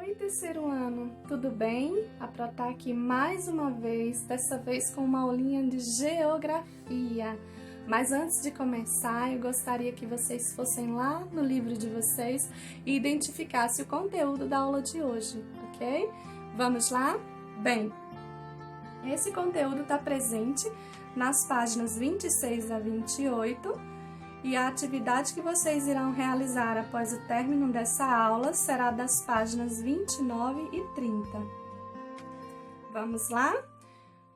Oi, terceiro ano, tudo bem? A Pro tá aqui mais uma vez, dessa vez com uma aulinha de geografia. Mas antes de começar, eu gostaria que vocês fossem lá no livro de vocês e identificassem o conteúdo da aula de hoje, ok? Vamos lá? Bem, esse conteúdo está presente nas páginas 26 a 28. E a atividade que vocês irão realizar após o término dessa aula será das páginas 29 e 30. Vamos lá?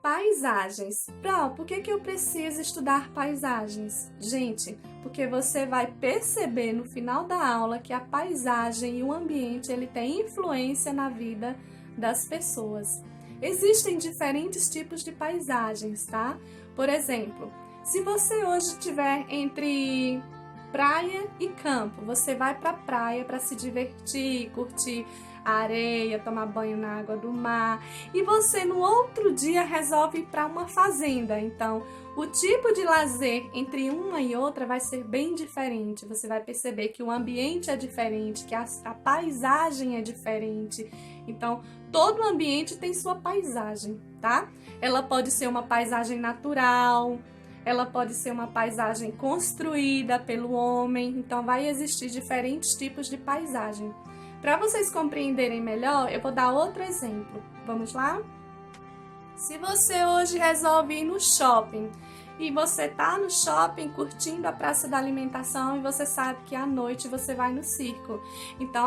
Paisagens. Pro, por que eu preciso estudar paisagens? Gente, porque você vai perceber no final da aula que a paisagem e o ambiente ele tem influência na vida das pessoas. Existem diferentes tipos de paisagens, tá? Por exemplo, se você hoje estiver entre praia e campo, você vai para a praia para se divertir, curtir a areia, tomar banho na água do mar, e você no outro dia resolve ir para uma fazenda. Então, o tipo de lazer entre uma e outra vai ser bem diferente. Você vai perceber que o ambiente é diferente, que a paisagem é diferente. Então, todo ambiente tem sua paisagem, tá? Ela pode ser uma paisagem natural, ela pode ser uma paisagem construída pelo homem, então vai existir diferentes tipos de paisagem. Para vocês compreenderem melhor, eu vou dar outro exemplo. Vamos lá? Se você hoje resolve ir no shopping e você tá no shopping curtindo a praça da alimentação e você sabe que à noite você vai no circo. Então,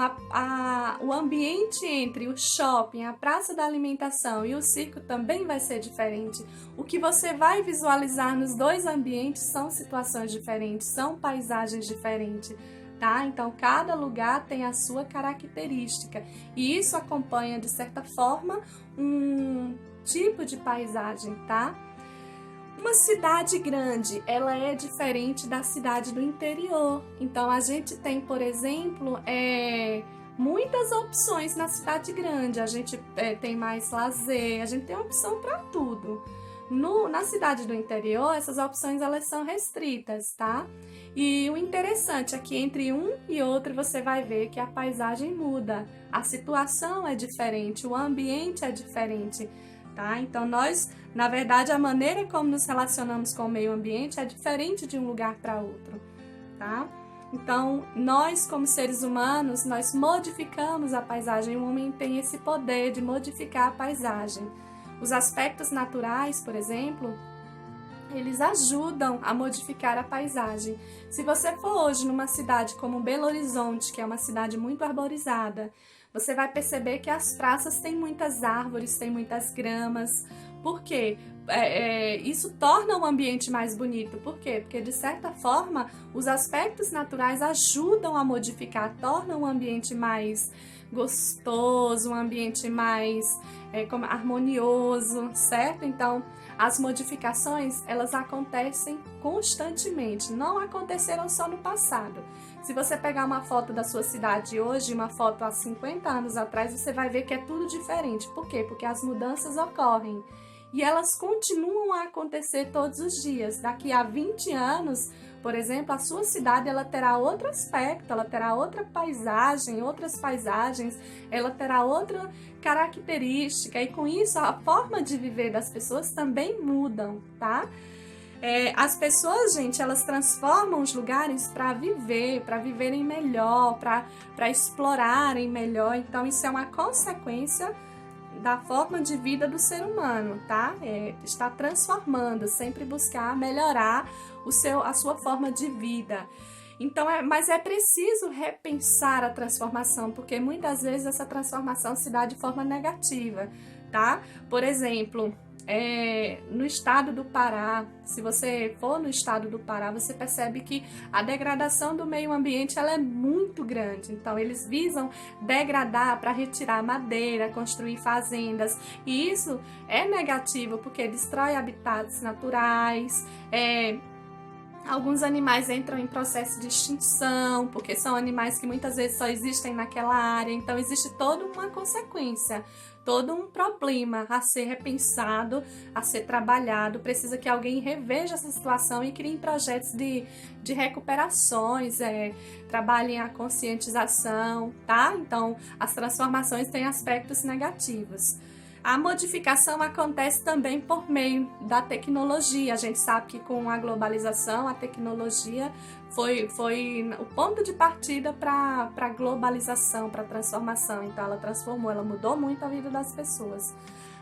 o ambiente entre o shopping, a praça da alimentação e o circo também vai ser diferente. O que você vai visualizar nos dois ambientes são situações diferentes, são paisagens diferentes. Tá? Então, cada lugar tem a sua característica e isso acompanha, de certa forma, um tipo de paisagem, tá? Uma cidade grande, ela é diferente da cidade do interior. Então, a gente tem, por exemplo, muitas opções na cidade grande. A gente tem mais lazer, a gente tem opção para tudo. Na cidade do interior, essas opções elas são restritas, tá? E o interessante é que entre um e outro você vai ver que a paisagem muda, a situação é diferente, o ambiente é diferente, tá? Então na verdade, a maneira como nos relacionamos com o meio ambiente é diferente de um lugar para outro, tá? Então, nós como seres humanos, nós modificamos a paisagem, o homem tem esse poder de modificar a paisagem. Os aspectos naturais, por exemplo, eles ajudam a modificar a paisagem. Se você for hoje numa cidade como Belo Horizonte, que é uma cidade muito arborizada, você vai perceber que as praças têm muitas árvores, têm muitas gramas. Por quê? Isso torna o ambiente mais bonito. Por quê? Porque, de certa forma, os aspectos naturais ajudam a modificar, tornam o ambiente mais gostoso, um ambiente mais harmonioso, certo? Então, as modificações, elas acontecem constantemente, não aconteceram só no passado. Se você pegar uma foto da sua cidade hoje, uma foto há 50 anos atrás, você vai ver que é tudo diferente. Por quê? Porque as mudanças ocorrem e elas continuam a acontecer todos os dias. Daqui a 20 anos, por exemplo, a sua cidade ela terá outro aspecto, ela terá outra paisagem, outras paisagens, ela terá outra característica e com isso a forma de viver das pessoas também mudam, tá? As pessoas, gente, elas transformam os lugares para viver, para viverem melhor, para explorarem melhor. Então, isso é uma consequência da forma de vida do ser humano, tá? Está transformando, sempre buscar melhorar a sua forma de vida. Então, mas é preciso repensar a transformação, porque muitas vezes essa transformação se dá de forma negativa, tá? Por exemplo, no estado do Pará, se você for no estado do Pará, você percebe que a degradação do meio ambiente ela é muito grande. Então, eles visam degradar para retirar madeira, construir fazendas. E isso é negativo porque destrói habitats naturais, Alguns animais entram em processo de extinção, porque são animais que muitas vezes só existem naquela área, então existe toda uma consequência, todo um problema a ser repensado, a ser trabalhado. Precisa que alguém reveja essa situação e crie projetos de recuperações, trabalhem a conscientização, tá? Então, as transformações têm aspectos negativos. A modificação acontece também por meio da tecnologia. A gente sabe que com a globalização, a tecnologia foi o ponto de partida para a globalização, para a transformação. Então ela transformou, ela mudou muito a vida das pessoas.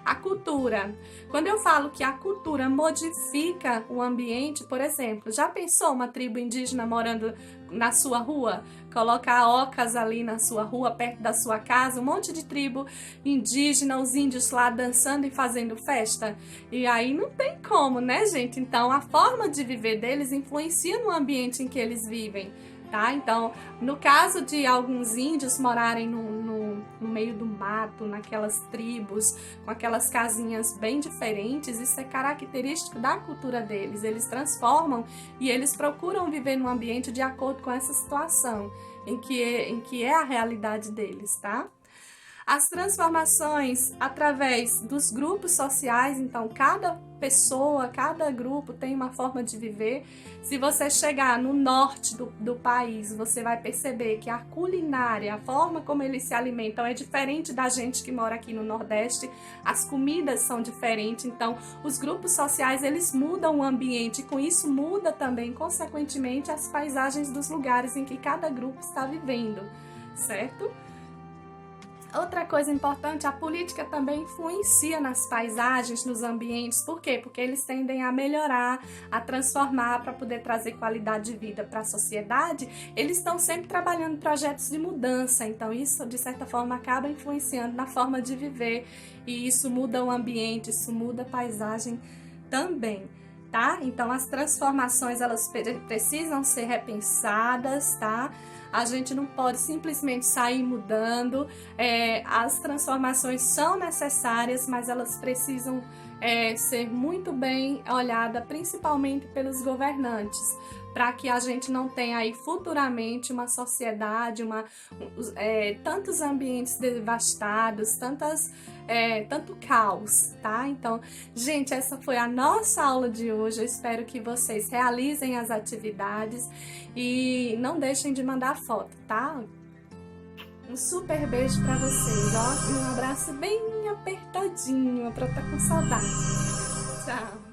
A cultura. Quando eu falo que a cultura modifica o ambiente, por exemplo, já pensou uma tribo indígena morando na sua rua? Colocar ocas ali na sua rua, perto da sua casa, um monte de tribo indígena, os índios lá dançando e fazendo festa? E aí não tem como, né, gente? Então a forma de viver deles influencia no ambiente em que eles vivem. Tá? Então, no caso de alguns índios morarem no meio do mato, naquelas tribos, com aquelas casinhas bem diferentes, isso é característico da cultura deles. Eles transformam e eles procuram viver num ambiente de acordo com essa situação, em que é a realidade deles, tá? As transformações através dos grupos sociais, então cada pessoa, cada grupo tem uma forma de viver. Se você chegar no norte do país, você vai perceber que a culinária, a forma como eles se alimentam é diferente da gente que mora aqui no Nordeste. As comidas são diferentes, então os grupos sociais eles mudam o ambiente e com isso muda também, consequentemente, as paisagens dos lugares em que cada grupo está vivendo, certo? Outra coisa importante, a política também influencia nas paisagens, nos ambientes. Por quê? Porque eles tendem a melhorar, a transformar para poder trazer qualidade de vida para a sociedade. Eles estão sempre trabalhando em projetos de mudança, então isso de certa forma acaba influenciando na forma de viver e isso muda o ambiente, isso muda a paisagem também. Tá? Então as transformações elas precisam ser repensadas, tá? A gente não pode simplesmente sair mudando, as transformações são necessárias, mas elas precisam ser muito bem olhadas, principalmente pelos governantes, para que a gente não tenha aí futuramente uma sociedade, tantos ambientes devastados, tanto caos, tá? Então, gente, essa foi a nossa aula de hoje. Eu espero que vocês realizem as atividades e não deixem de mandar foto, tá? Um super beijo pra vocês, ó, e um abraço bem apertadinho, pra estar com saudade. Tchau!